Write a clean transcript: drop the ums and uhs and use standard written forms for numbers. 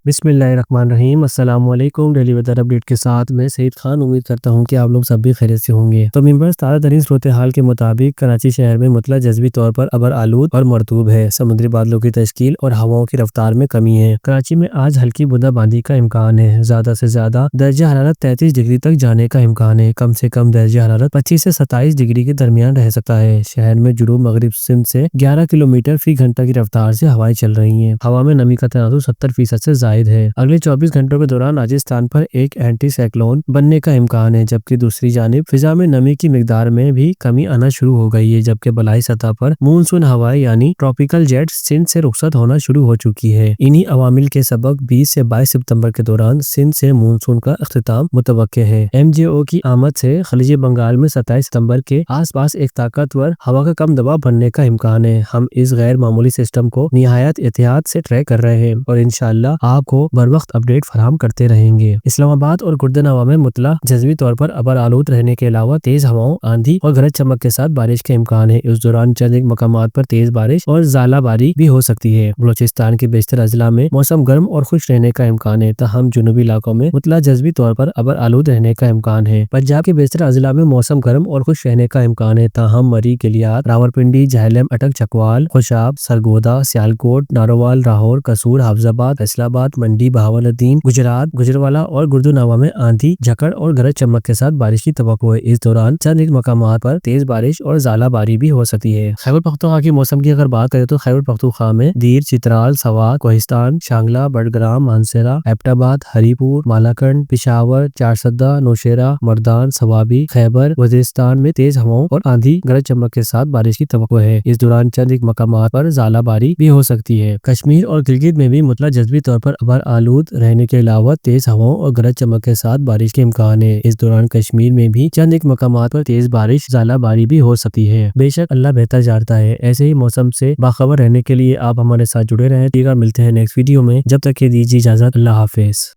بسم اللہ الرحمن الرحیم۔ السلام علیکم۔ ڈیلی ویدر اپڈیٹ کے ساتھ میں سعید خان امید کرتا ہوں کہ آپ لوگ سب بھی خیریت سے ہوں گے۔ تو ممبرز تازہ ترین صورتحال کے مطابق کراچی شہر میں مطلع جزوی طور پر ابر آلود اور مرطوب ہے۔ سمندری بادلوں کی تشکیل اور ہواؤں کی رفتار میں کمی ہے۔ کراچی میں آج ہلکی بوندا باندی کا امکان ہے۔ زیادہ سے زیادہ درجہ حرارت 33 ڈگری تک جانے کا امکان ہے۔ کم سے کم درجہ حرارت 25 سے 27 ڈگری کے درمیان رہ سکتا ہے۔ شہر میں جنوب مغرب سمت سے 11 کلومیٹر فی گھنٹہ کی رفتار سے ہوائیں چل رہی ہیں۔ ہوا میں نمی کا تناسب 70% سے زائد ہے۔ اگلے 24 گھنٹوں کے دوران راجستھان پر ایک اینٹی سائیکلون بننے کا امکان ہے، جبکہ دوسری جانب فضا میں نمی کی مقدار میں بھی کمی آنا شروع ہو گئی ہے، جبکہ بالائی سطح پر مونسون ہوائیں یعنی ٹراپیکل جیٹس سندھ سے رخصت ہونا شروع ہو چکی ہے۔ انہی عوامل کے سبب 20 سے 22 ستمبر کے دوران سندھ سے مونسون کا اختتام متوقع ہے۔ MJO کی آمد سے خلیج بنگال میں 27 ستمبر کے آس پاس ایک طاقتور ہوا کا کم دباؤ بننے کا امکان ہے۔ ہم اس غیر معمولی سسٹم کو نہایت احتیاط سے ٹریک کر رہے ہیں اور انشاءاللہ آپ کو بروقت اپڈیٹ فراہم کرتے رہیں گے۔ اسلام آباد اور گردنوا میں مطلع جزوی طور پر ابر آلود رہنے کے علاوہ تیز ہواؤں، آندھی اور گرج چمک کے ساتھ بارش کا امکان ہے۔ اس دوران چند ایک مقامات پر تیز بارش اور ژالہ باری بھی ہو سکتی ہے۔ بلوچستان کے بیشتر اضلاع میں موسم گرم اور خشک رہنے کا امکان ہے، تاہم جنوبی علاقوں میں مطلع جزوی طور پر ابر آلود رہنے کا امکان ہے۔ پنجاب کے بیشتر اضلاع میں موسم گرم اور خشک رہنے کا امکان ہے، تاہم مری، گلیات، راولپنڈی، جہلم، اٹک، چکوال، خوشاب، سرگودا، سیالکوٹ، ناروال، لاہور، قصور، حافظ آباد، فیصل آباد، منڈی، بہاولدین، گجرات، گوجرانوالہ اور گردنوا میں آندھی، جھکڑ اور گرج چمک کے ساتھ بارش کی توقع ہے۔ اس دوران چند ایک مقامات پر تیز بارش اور ژالہ باری بھی ہو سکتی ہے۔ خیبر پختونخوا کی موسم کی اگر بات کریں تو خیبر پختونخوا میں دیر، چترال، سوات، کوہستان، شانگلہ، بٹگرام، مانسہرہ، ایبٹ آباد، ہری پور، مالاکنڈ، پشاور، چارسدہ، نوشہرہ، مردان، صوابی، خیبر، وزیرستان میں تیز ہواؤں اور آندھی، گرج چمک کے ساتھ بارش کی توقع ہے۔ اس دوران چند ایک مقامات پر ژالہ باری بھی ہو سکتی ہے۔ کشمیر اور گلگت میں بھی مطلع جزوی طور پر ابر آلود رہنے کے علاوہ تیز ہواؤں اور گرج چمک کے ساتھ بارش کے امکان ہے۔ اس دوران کشمیر میں بھی چند ایک مقامات پر تیز بارش، ژالہ باری بھی ہو سکتی ہے۔ بے شک اللہ بہتر جانتا ہے۔ ایسے ہی موسم سے باخبر رہنے کے لیے آپ ہمارے ساتھ جڑے رہیں۔ ملتے ہیں نیکسٹ ویڈیو میں، جب تک کہ دیجیے اجازت، اللہ حافظ۔